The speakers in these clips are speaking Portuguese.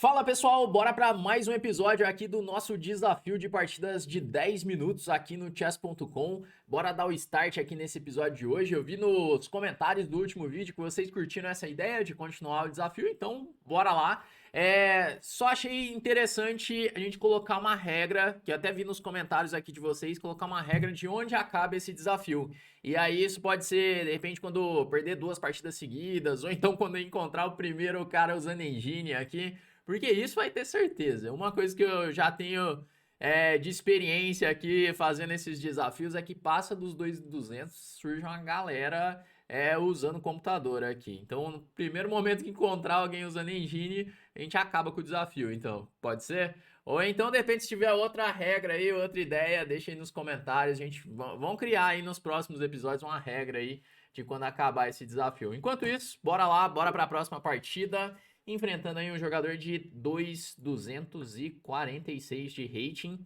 Fala pessoal, bora para mais um episódio aqui do nosso desafio de partidas de 10 minutos aqui no chess.com. Bora dar o start aqui nesse episódio de hoje. Eu vi nos comentários do último vídeo que vocês curtiram essa ideia de continuar o desafio, então bora lá. Só achei interessante a gente colocar uma regra, que eu até vi nos comentários aqui de vocês, colocar uma regra de onde acaba esse desafio. E aí isso pode ser, de repente, quando perder duas partidas seguidas, ou então quando encontrar o primeiro cara usando engine aqui. Porque isso vai ter certeza. Uma coisa que eu já tenho de experiência aqui fazendo esses desafios é que passa dos 2.200, surge uma galera usando computador aqui. Então, no primeiro momento que encontrar alguém usando engine, a gente acaba com o desafio. Então, pode ser? Ou então, de repente, se tiver outra regra aí, outra ideia, deixa aí nos comentários. A gente vamos criar aí nos próximos episódios uma regra aí de quando acabar esse desafio. Enquanto isso, bora lá, bora para a próxima partida enfrentando aí um jogador de 2.246 de rating.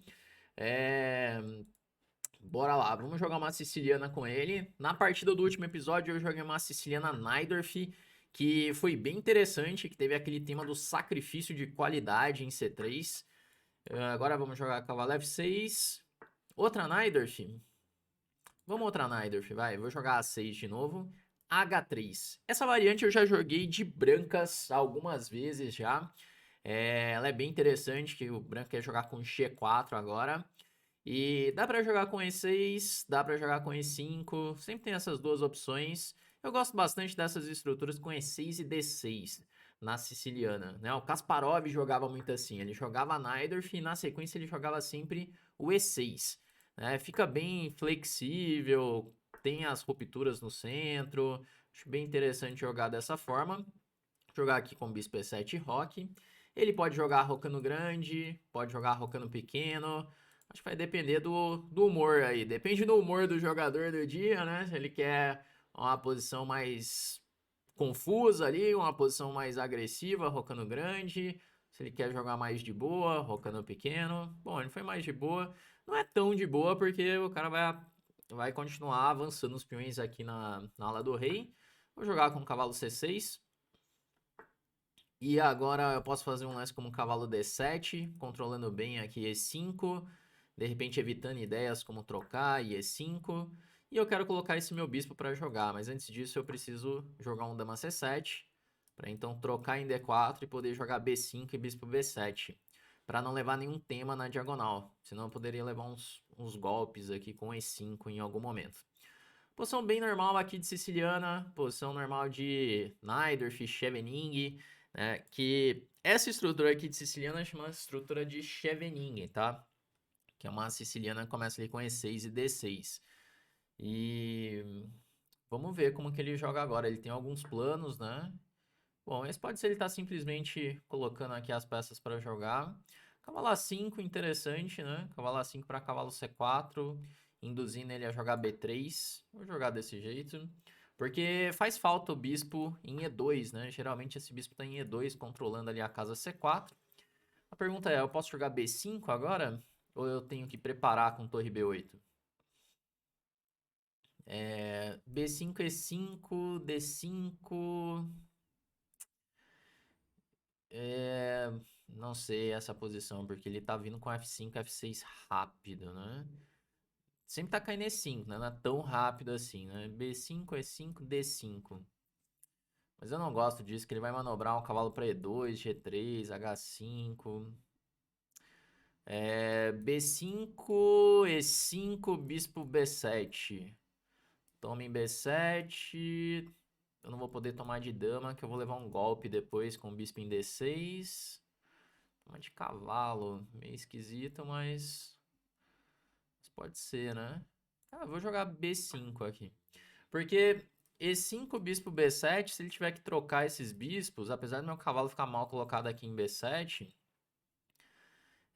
Bora lá, vamos jogar uma siciliana com ele. Na partida do último episódio eu joguei uma siciliana Najdorf, que foi bem interessante, que teve aquele tema do sacrifício de qualidade em C3. Agora vamos jogar cavalo F6. Outra Najdorf. Vamos outra Najdorf, vai. Vou jogar A6 de novo. H3. Essa variante eu já joguei de brancas algumas vezes já. Ela é bem interessante, que o branco quer jogar com G4 agora. E dá pra jogar com E6, dá pra jogar com E5. Sempre tem essas duas opções. Eu gosto bastante dessas estruturas com E6 e D6 na siciliana, né? O Kasparov jogava muito assim. Ele jogava Najdorf e na sequência ele jogava sempre o E6. Fica bem flexível, tem as rupturas no centro. Acho bem interessante jogar dessa forma. Jogar aqui com bispo E7 roque. Ele pode jogar rocando grande, pode jogar rocando pequeno. Acho que vai depender do humor aí. Depende do humor do jogador do dia, né? Se ele quer uma posição mais confusa ali, uma posição mais agressiva, rocando grande. Se ele quer jogar mais de boa, rocando pequeno. Bom, ele foi mais de boa. Não é tão de boa porque o cara vai continuar avançando os peões aqui na ala do rei. Vou jogar com o cavalo C6. E agora eu posso fazer um lance como cavalo D7, controlando bem aqui E5, de repente evitando ideias como trocar e E5. E eu quero colocar esse meu bispo para jogar, mas antes disso eu preciso jogar um dama C7, para então trocar em D4 e poder jogar B5 e bispo B7, para não levar nenhum tema na diagonal, senão eu poderia levar uns golpes aqui com E5 em algum momento. Posição bem normal aqui de siciliana, posição normal de Najdorf, Scheveningen, né? Que essa estrutura aqui de siciliana chama estrutura de Scheveningen, tá? Que é uma siciliana que começa ali com E6 e D6. E vamos ver como que ele joga agora. Ele tem alguns planos, né? Bom, esse pode ser ele tá simplesmente colocando aqui as peças para jogar. Cavalo A5, interessante, né? Cavalo A5 para cavalo C4, induzindo ele a jogar B3. Vou jogar desse jeito. Porque faz falta o bispo em E2, né? Geralmente esse bispo tá em E2, controlando ali a casa C4. A pergunta é, eu posso jogar B5 agora? Ou eu tenho que preparar com torre B8? B5, E5, D5... Não sei essa posição, porque ele tá vindo com F5, F6 rápido, né? Sempre tá caindo E5, né? Não é tão rápido assim, né? B5, E5, D5. Mas eu não gosto disso, que ele vai manobrar um cavalo para E2, G3, H5. B5, E5, bispo B7. Toma em B7. Eu não vou poder tomar de dama, que eu vou levar um golpe depois com o bispo em D6. Uma de cavalo, meio esquisito, mas pode ser, né? Ah, vou jogar B5 aqui. Porque E5, bispo B7, se ele tiver que trocar esses bispos, apesar do meu cavalo ficar mal colocado aqui em B7,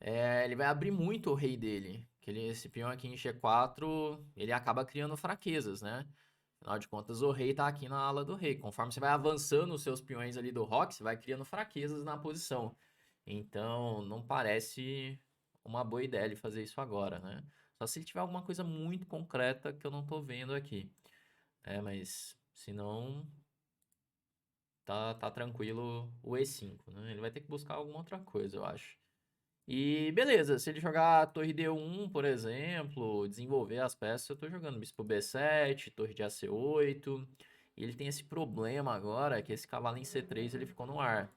ele vai abrir muito o rei dele. Que esse peão aqui em G4, ele acaba criando fraquezas, né? Afinal de contas, o rei tá aqui na ala do rei. Conforme você vai avançando os seus peões ali do roque, você vai criando fraquezas na posição. Então, não parece uma boa ideia ele fazer isso agora, né? Só se ele tiver alguma coisa muito concreta que eu não tô vendo aqui. Mas se não, tá tranquilo o E5, né? Ele vai ter que buscar alguma outra coisa, eu acho. E beleza, se ele jogar torre D1, por exemplo, desenvolver as peças, eu tô jogando bispo B7, torre de AC8. E ele tem esse problema agora, que esse cavalo em C3 ele ficou no ar.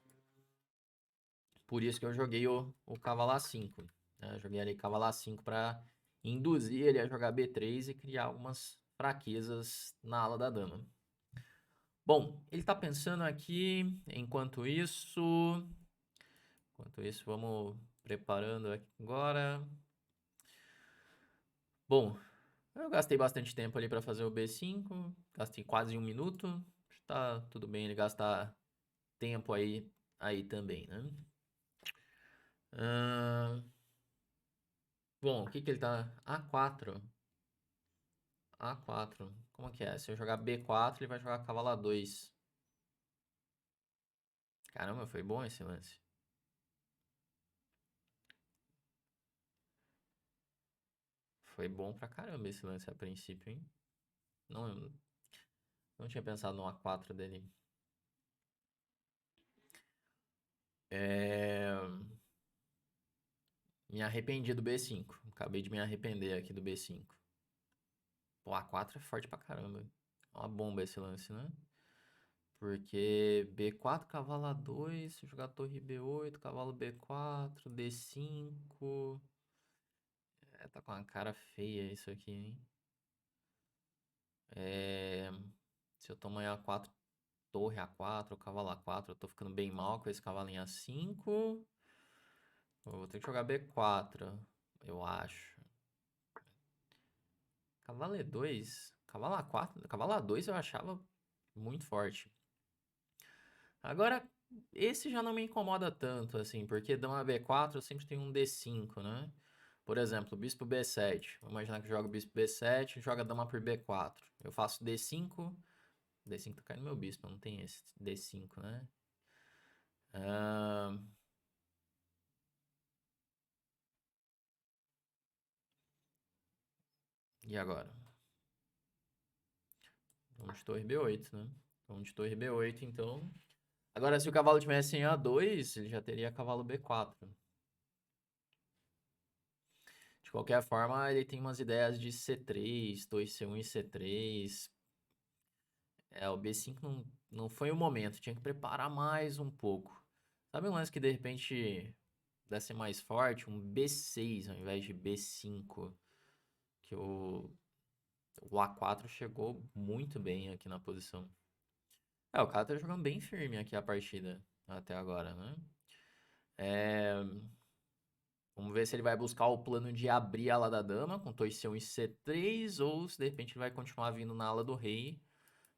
Por isso que eu joguei o cavalo A5. Né? Eu joguei ali cavalo A5 para induzir ele a jogar B3 e criar algumas fraquezas na ala da dama. Bom, ele tá pensando aqui, enquanto isso, vamos preparando aqui agora. Bom, eu gastei bastante tempo ali para fazer o B5, gastei quase 1 minuto. Tá tudo bem ele gastar tempo aí também, né? Bom, o que ele tá? A4. A4. Como que é? Se eu jogar B4, ele vai jogar cavalo A2. Caramba, foi bom esse lance. Foi bom pra caramba esse lance a princípio, hein? Não tinha pensado no A4 dele. Me arrependi do B5. Acabei de me arrepender aqui do B5. Pô, A4 é forte pra caramba. É uma bomba esse lance, né? Porque B4, cavalo A2, se eu jogar torre B8, cavalo B4, D5. Tá com uma cara feia isso aqui, hein? Se eu tomar A4, torre A4, cavalo A4, eu tô ficando bem mal com esse cavalo em A5. Eu vou ter que jogar B4, eu acho. Cavalo E2, cavalo A4, cavalo A2 eu achava muito forte. Agora, esse já não me incomoda tanto, assim, porque dama B4 eu sempre tenho um D5, né? Por exemplo, bispo B7. Vamos imaginar que eu jogo bispo B7 e joga dama por B4. Eu faço D5. D5 tá caindo no meu bispo, não tem esse D5, né? E agora? Vamos de torre B8, né? Vamos de torre B8, então. Agora, se o cavalo tivesse em A2, ele já teria cavalo B4. De qualquer forma, ele tem umas ideias de C3, torre C1 e C3. O B5 não foi o momento, tinha que preparar mais um pouco. Sabe um lance que de repente desse mais forte? Um B6 ao invés de B5. Que o A4 chegou muito bem aqui na posição. O cara tá jogando bem firme aqui a partida até agora, né? Vamos ver se ele vai buscar o plano de abrir a ala da dama com torre C1 e C3 ou se de repente ele vai continuar vindo na ala do rei,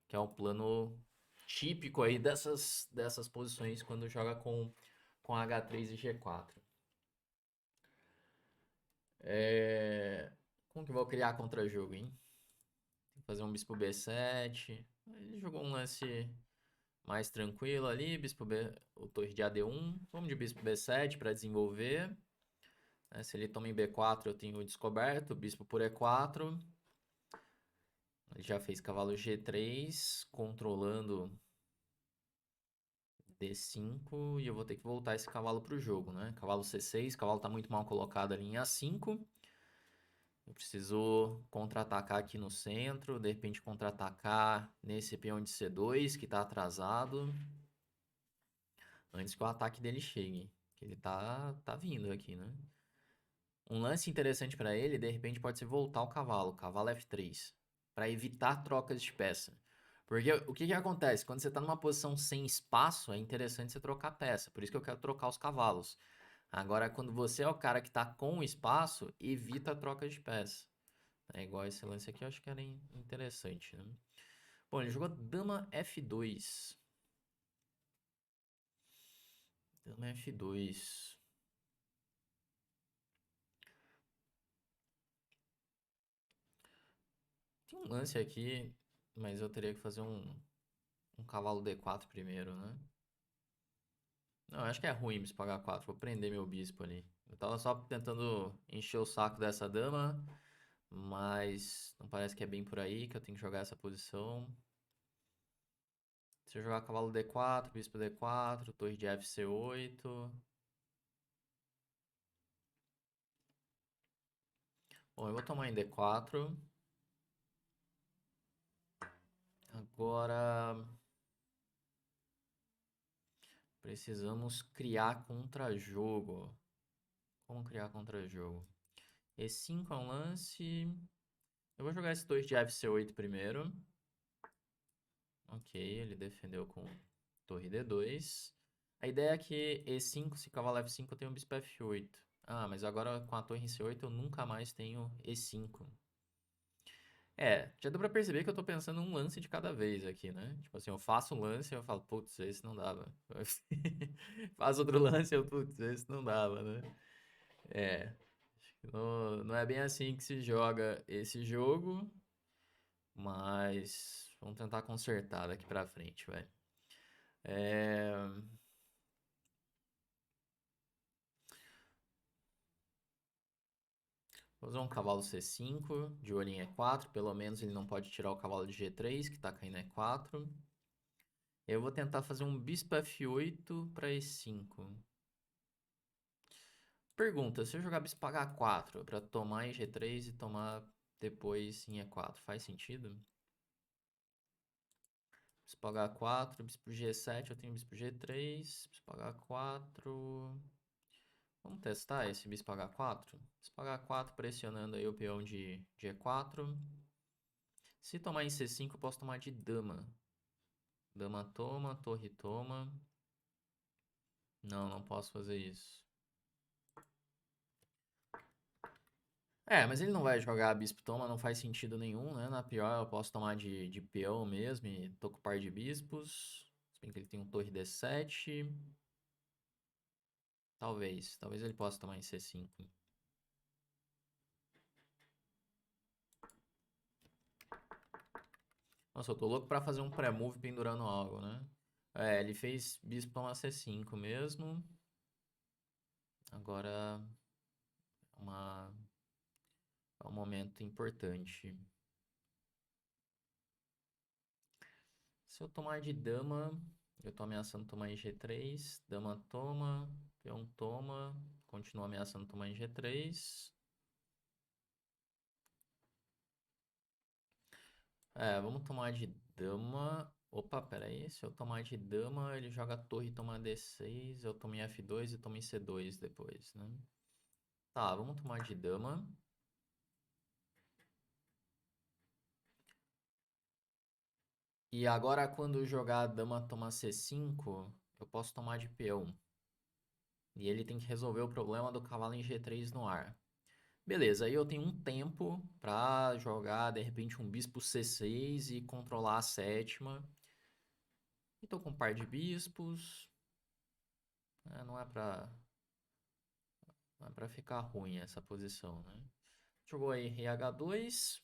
que é um plano típico aí dessas posições quando joga com H3 e G4. Como que eu vou criar contra-jogo, hein? Tem que fazer um bispo B7. Ele jogou um lance mais tranquilo ali, o torre de AD1. Vamos de bispo B7 para desenvolver. Se ele toma em B4, eu tenho descoberto, bispo por E4. Ele já fez cavalo G3, controlando D5, e eu vou ter que voltar esse cavalo pro jogo, né? Cavalo C6, o cavalo tá muito mal colocado ali em A5. Eu preciso contra-atacar aqui no centro, de repente contra-atacar nesse peão de C2, que tá atrasado, antes que o ataque dele chegue. Que ele tá vindo aqui, né? Um lance interessante para ele, de repente, pode ser voltar o cavalo F3, para evitar trocas de peça. Porque o que acontece? Quando você está numa posição sem espaço, é interessante você trocar peça. Por isso que eu quero trocar os cavalos. Agora, quando você é o cara que está com espaço, evita a troca de peça. É igual esse lance aqui, eu acho que era interessante, né? Bom, ele jogou dama F2. Dama F2. Tem um lance aqui, mas eu teria que fazer um cavalo D4 primeiro, né? Não, eu acho que é ruim bispo H4. Vou prender meu bispo ali. Eu tava só tentando encher o saco dessa dama, mas não parece que é bem por aí que eu tenho que jogar essa posição. Se eu jogar cavalo D4, bispo D4, torre de FC8. Bom, eu vou tomar em D4. Agora precisamos criar contra-jogo. Como criar contra-jogo? E5 é um lance. Eu vou jogar esse torre de FC8 primeiro. Ok, ele defendeu com torre D2. A ideia é que E5, se cavalo F5, eu tenho bispo F8. Ah, mas agora com a torre em C8 eu nunca mais tenho E5. Já deu pra perceber que eu tô pensando um lance de cada vez aqui, né? Tipo assim, eu faço um lance e eu falo, putz, esse não dava. Faço outro lance e eu, putz, esse não dava, né? Acho que não é bem assim que se joga esse jogo, mas vamos tentar consertar daqui pra frente, vai. Vou usar um cavalo C5, de olho em E4, pelo menos ele não pode tirar o cavalo de G3, que tá caindo E4. Eu vou tentar fazer um bispo F8 para E5. Pergunta, se eu jogar bispo H4 para tomar em G3 e tomar depois em E4, faz sentido? Bispo H4, bispo G7, eu tenho bispo G3, bispo H4... Vamos testar esse bispo H4? Bispo H4 pressionando aí o peão de E4. Se tomar em C5, eu posso tomar de dama. Dama toma, torre toma. Não, não posso fazer isso. Mas ele não vai jogar bispo toma, não faz sentido nenhum, né? Na pior, eu posso tomar de peão mesmo e tô com par de bispos. Se bem que ele tem um torre D7. Talvez ele possa tomar em C5. Nossa, eu tô louco pra fazer um pré-move pendurando algo, né? Ele fez bispo toma C5 mesmo. Agora é um momento importante. Se eu tomar de dama, eu tô ameaçando tomar em G3. Dama toma, peão toma, continua ameaçando tomar em G3. Vamos tomar de dama. Opa, pera aí. Se eu tomar de dama, ele joga torre e toma D6. Eu tomo em F2 e tomo em C2 depois, né? Tá, vamos tomar de dama. E agora, quando jogar a dama toma C5, eu posso tomar de peão. E ele tem que resolver o problema do cavalo em G3 no ar. Beleza, aí eu tenho um tempo pra jogar, de repente, um bispo C6 e controlar a sétima. E tô com um par de bispos. Não é pra ficar ruim essa posição, né? Jogou aí rei H2.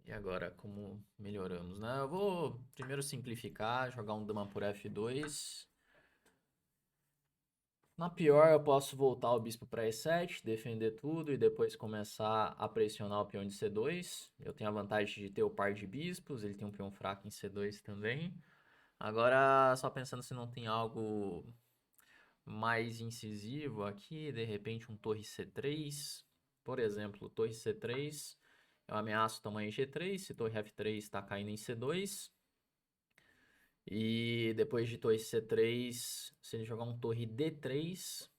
E agora, como melhoramos, né? Eu vou primeiro simplificar, jogar um dama por F2. Na pior, eu posso voltar o bispo para E7, defender tudo e depois começar a pressionar o peão de C2. Eu tenho a vantagem de ter o par de bispos, ele tem um peão fraco em C2 também. Agora, só pensando se não tem algo mais incisivo aqui, de repente um torre C3. Por exemplo, torre C3, eu ameaço tomar em G3, se torre F3 está caindo em C2. E depois de torre C3, se ele jogar um torre D3,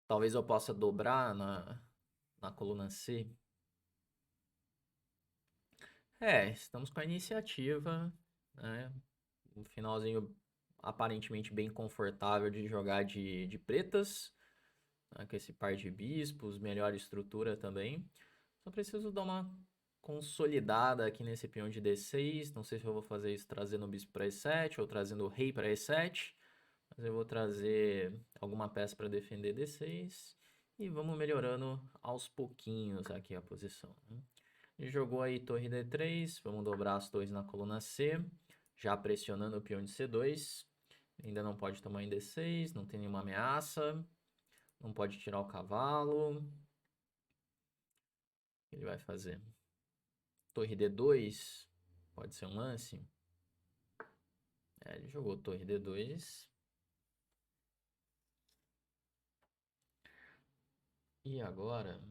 talvez eu possa dobrar na coluna C. Estamos com a iniciativa, né? Um finalzinho aparentemente bem confortável de jogar de pretas, né? Com esse par de bispos, melhor estrutura também. Só preciso dar uma consolidada aqui nesse peão de D6. Não sei se eu vou fazer isso trazendo o bispo para E7 ou trazendo o rei para E7. Mas eu vou trazer alguma peça para defender D6. E vamos melhorando aos pouquinhos aqui a posição, né? Ele jogou aí torre D3. Vamos dobrar as torres na coluna C. Já pressionando o peão de C2. Ainda não pode tomar em D6. Não tem nenhuma ameaça. Não pode tirar o cavalo. Ele vai fazer torre D2. Pode ser um lance. Ele jogou torre D2. E agora...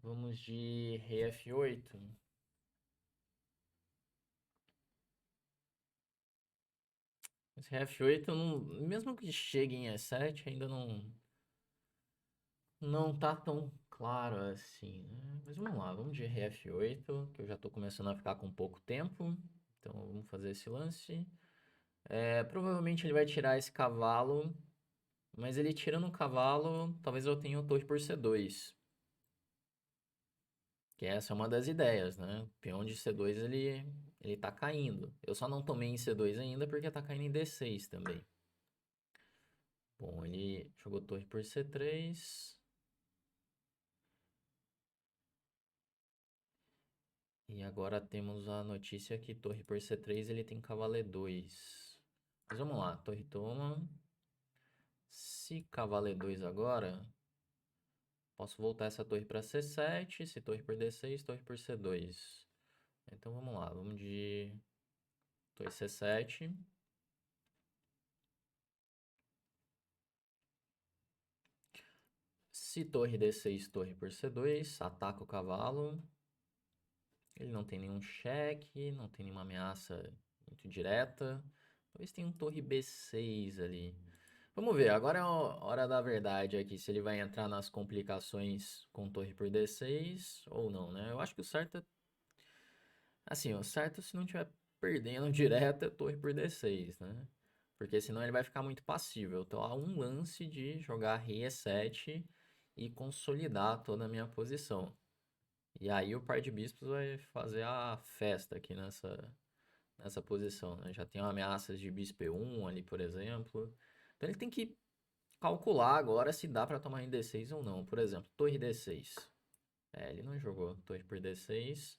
Vamos de rei F8. Esse rei F8, não, mesmo que chegue em E7, ainda não tá tão claro assim, né? Mas vamos lá, vamos de rei F8, que eu já tô começando a ficar com pouco tempo. Então vamos fazer esse lance. Provavelmente ele vai tirar esse cavalo, mas ele tirando um cavalo, talvez eu tenha o torre por C2. Que essa é uma das ideias, né? O peão de C2 ele tá caindo. Eu só não tomei em C2 ainda porque tá caindo em D6 também. Bom, ele jogou torre por C3. E agora temos a notícia que torre por C3 ele tem cavalo E2. Mas vamos lá, torre toma. Se cavalo E2 agora, posso voltar essa torre para C7. Se torre por D6, torre por C2. Então vamos lá, vamos de torre C7. Se torre D6, torre por C2, ataca o cavalo. Ele não tem nenhum cheque, não tem nenhuma ameaça muito direta. Talvez tenha um torre B6 ali. Vamos ver, agora é a hora da verdade aqui, se ele vai entrar nas complicações com torre por D6 ou não, né? Eu acho que o certo é... Assim, o certo se não estiver perdendo direto é torre por D6, né? Porque senão ele vai ficar muito passível. Então há um lance de jogar rei E7 e consolidar toda a minha posição. E aí o par de bispos vai fazer a festa aqui nessa posição, né? Já tem ameaças de bispo E1 ali, por exemplo. Então ele tem que calcular agora se dá para tomar em D6 ou não. Por exemplo, torre D6. Ele não jogou torre por D6.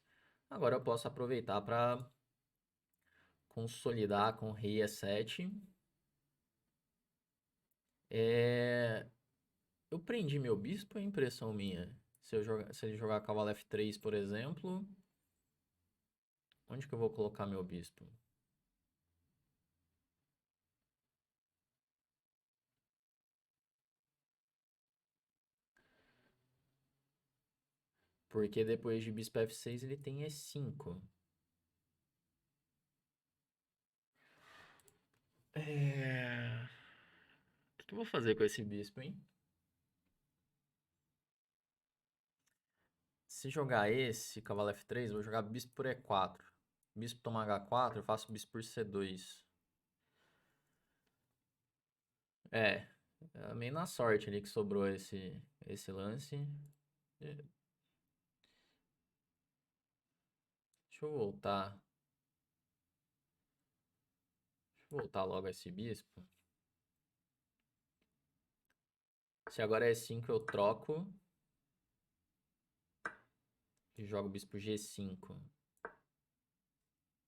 Agora eu posso aproveitar para consolidar com rei E7. Eu prendi meu bispo, é impressão minha. Se ele jogar cavalo F3, por exemplo, onde que eu vou colocar meu bispo? Porque depois de bispo F6 ele tem E5. O que eu vou fazer com esse bispo, hein? Se jogar esse, cavalo F3, eu vou jogar bispo por E4. Bispo toma H4, eu faço bispo por C2. É, meio na sorte ali que sobrou esse lance. Deixa eu voltar. Deixa eu voltar logo esse bispo. Se agora é E5, eu troco. E jogo bispo G5.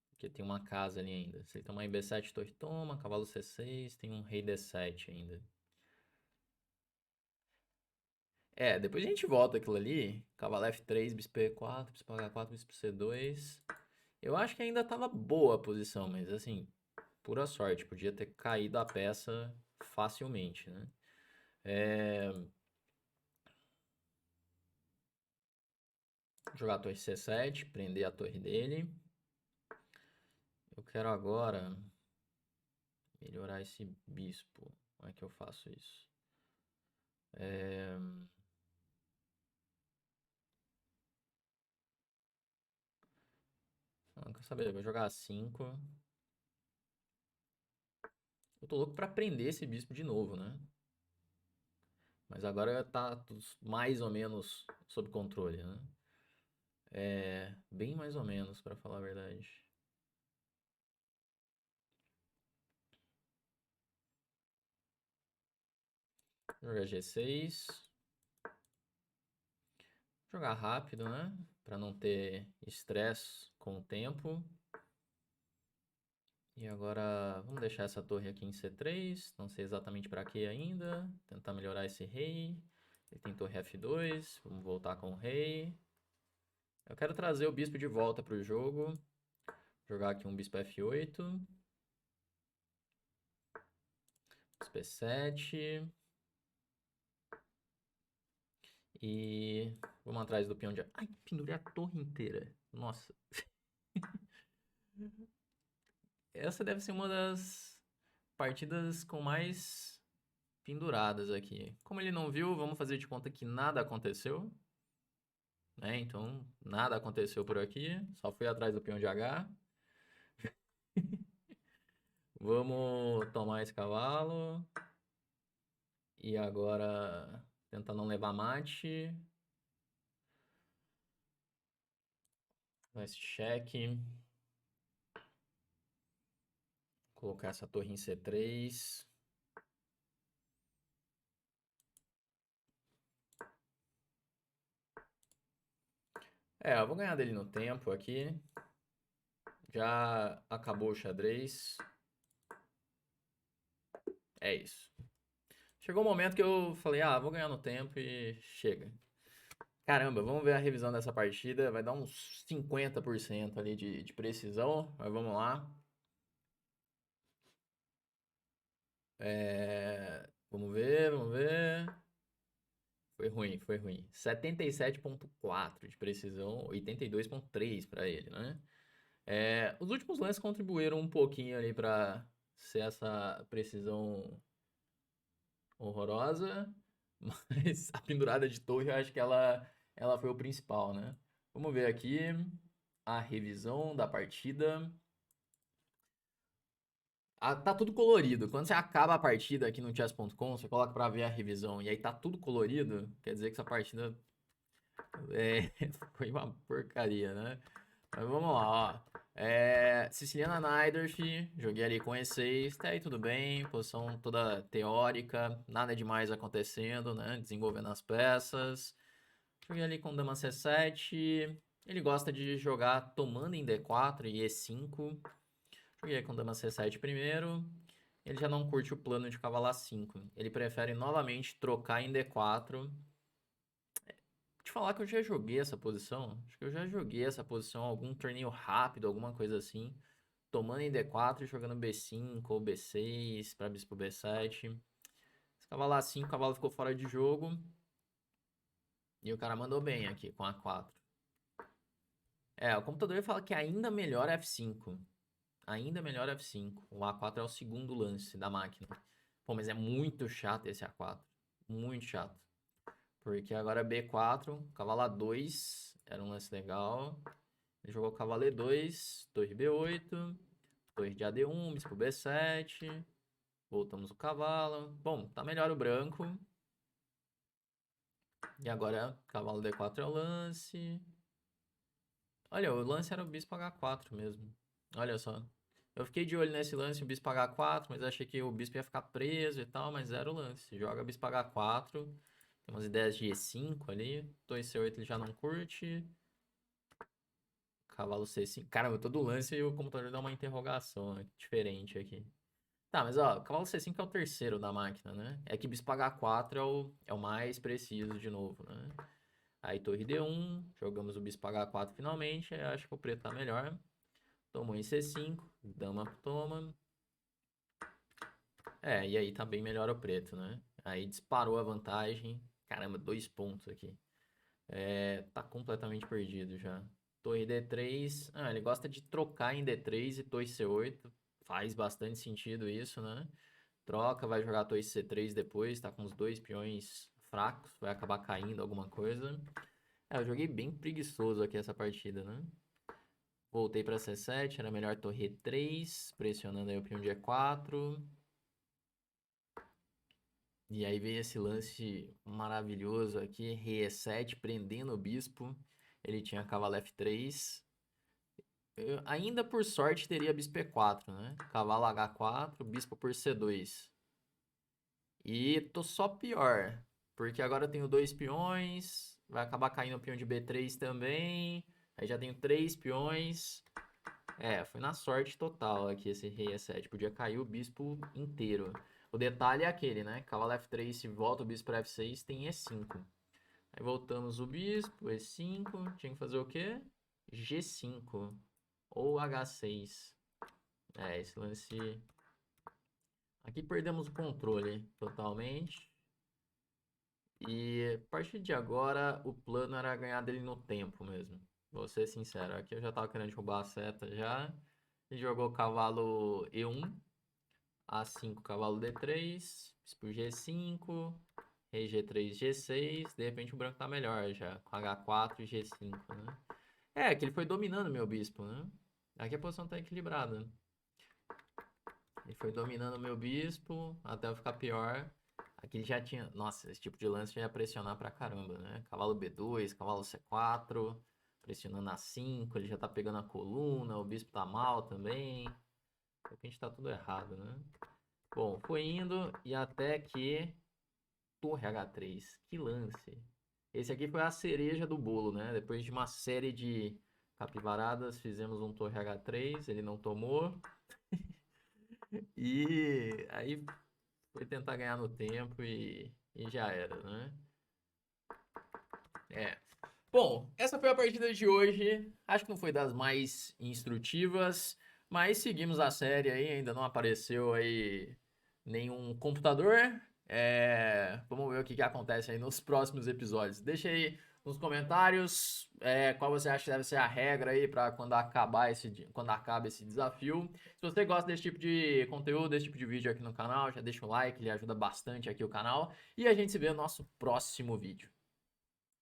Porque tem uma casa ali ainda. Se ele tomar em B7, torre toma. Cavalo C6. Tem um rei D7 ainda. Depois a gente volta aquilo ali. Cavalo F3, bispo E4, bispo H4, bispo C2. Eu acho que ainda tava boa a posição, mas assim, pura sorte. Podia ter caído a peça facilmente, né? Jogar a torre C7, prender a torre dele. Eu quero agora melhorar esse bispo. Como é que eu faço isso? Não quer saber? Eu vou jogar 5. Eu tô louco pra prender esse bispo de novo, né? Mas agora tá tudo mais ou menos sob controle, né? Bem mais ou menos, pra falar a verdade. Vou jogar G6. Jogar rápido, né? Pra não ter estresse com o tempo. E agora, vamos deixar essa torre aqui em C3. Não sei exatamente para que ainda. Tentar melhorar esse rei. Ele tem torre F2. Vamos voltar com o rei. Eu quero trazer o bispo de volta para o jogo. Jogar aqui um bispo F8. Bispo E7. E vamos atrás do peão de... Ai, pendurei a torre inteira. Nossa. Essa deve ser uma das partidas com mais penduradas aqui. Como ele não viu, vamos fazer de conta que nada aconteceu. Né? Então, nada aconteceu por aqui. Só fui atrás do peão de H. Vamos tomar esse cavalo. E agora, tentar não levar mate. Vai esse cheque. Colocar essa torre em C3. Eu vou ganhar dele no tempo aqui. Já acabou o xadrez. É isso. Chegou um momento que eu falei, vou ganhar no tempo e chega. Caramba, vamos ver a revisão dessa partida. Vai dar uns 50% ali de precisão, mas vamos lá. Vamos ver, vamos ver. Foi ruim, foi ruim. 77,4 de precisão, 82,3 para ele, né? Os últimos lances contribuíram um pouquinho ali para ser essa precisão horrorosa, mas a pendurada de torre eu acho que ela foi o principal, né? Vamos ver aqui a revisão da partida. Tá tudo colorido. Quando você acaba a partida aqui no chess.com, você coloca pra ver a revisão e aí tá tudo colorido, quer dizer que essa partida foi uma porcaria, né? Mas vamos lá, ó. Siciliana Najdorf, joguei ali com E6, tá aí tudo bem, posição toda teórica, nada demais acontecendo, né? Desenvolvendo as peças. Joguei ali com Dama C7, ele gosta de jogar tomando em D4 e E5. Joguei com Dama C7 primeiro. Ele já não curte o plano de cavalo A5. Ele prefere novamente trocar em D4. Vou te falar que eu já joguei essa posição. Acho que eu já joguei essa posição algum torneio rápido, alguma coisa assim. Tomando em D4 e jogando B5 ou B6 para bispo B7. Esse cavalo A5, o cavalo ficou fora de jogo. E o cara mandou bem aqui com A4. O computador fala que ainda melhor F5. Ainda melhor F5. O A4 é o segundo lance da máquina. Pô, mas é muito chato esse A4. Muito chato. Porque agora B4, cavalo A2, era um lance legal. Ele jogou cavalo E2, torre B8, torre de AD1, bispo B7. Voltamos o cavalo. Bom, tá melhor o branco. E agora cavalo D4 é o lance. Olha, o lance era o bispo H4 mesmo. Olha só. Eu fiquei de olho nesse lance, o bispo H4, mas achei que o bispo ia ficar preso e tal, mas era o lance. Joga bispo H4. Tem umas ideias de E5 ali. Torre C8 ele já não curte. Cavalo C5. Caramba, todo lance e o computador dá uma interrogação diferente aqui. Tá, mas ó, cavalo C5 é o terceiro da máquina, né? É que bispo H4 é o mais preciso de novo, né? Aí torre D1, jogamos o bispo H4 finalmente. Aí acho que o preto tá melhor. Tomou em C5, dama toma. E aí tá bem melhor o preto, né? Aí disparou a vantagem. Caramba, 2 pontos aqui. Tá completamente perdido já. Torre D3. Ele gosta de trocar em D3 e torre C8. Faz bastante sentido isso, né? Troca, vai jogar torre C3 depois. Tá com os 2 peões fracos. Vai acabar caindo alguma coisa. Eu joguei bem preguiçoso aqui essa partida, né? Voltei pra C7. Era melhor torre E3. Pressionando aí o peão de E4. E aí veio esse lance maravilhoso aqui, rei E7, prendendo o bispo. Ele tinha cavalo F3. Ainda por sorte teria bispo E4, né? Cavalo H4, bispo por C2. E tô só pior, porque agora eu tenho 2 peões, vai acabar caindo o peão de B3 também. Aí já tenho 3 peões. Foi na sorte total aqui esse rei E7. Podia cair o bispo inteiro. O detalhe é aquele, né? Cavalo F3, se volta o bispo para F6, tem E5. Aí voltamos o bispo, E5. Tinha que fazer o quê? G5. Ou H6. Esse lance... Aqui perdemos o controle totalmente. E a partir de agora, o plano era ganhar dele no tempo mesmo. Vou ser sincero, aqui eu já tava querendo roubar a seta já. Ele jogou cavalo E1, A5, cavalo D3, bispo G5, rei G3, G6. De repente o branco tá melhor já, com H4 e G5, né? Que ele foi dominando meu bispo, né? Aqui a posição tá equilibrada. Ele foi dominando meu bispo até eu ficar pior. Aqui ele já tinha... Nossa, esse tipo de lance já ia pressionar pra caramba, né? Cavalo B2, cavalo C4, pressionando A5, ele já tá pegando a coluna, o bispo tá mal também. De repente tá tudo errado, né? Bom, foi indo e até que... Torre H3, que lance. Esse aqui foi a cereja do bolo, né? Depois de uma série de capivaradas, fizemos um torre H3, ele não tomou. E aí foi tentar ganhar no tempo e já era, né? Bom, essa foi a partida de hoje. Acho que não foi das mais instrutivas, mas seguimos a série aí. Ainda não apareceu aí nenhum computador. Vamos ver o que acontece aí nos próximos episódios. Deixa aí nos comentários qual você acha que deve ser a regra aí para quando acaba esse desafio. Se você gosta desse tipo de conteúdo, desse tipo de vídeo aqui no canal, já deixa o like, ele ajuda bastante aqui o canal. E a gente se vê no nosso próximo vídeo.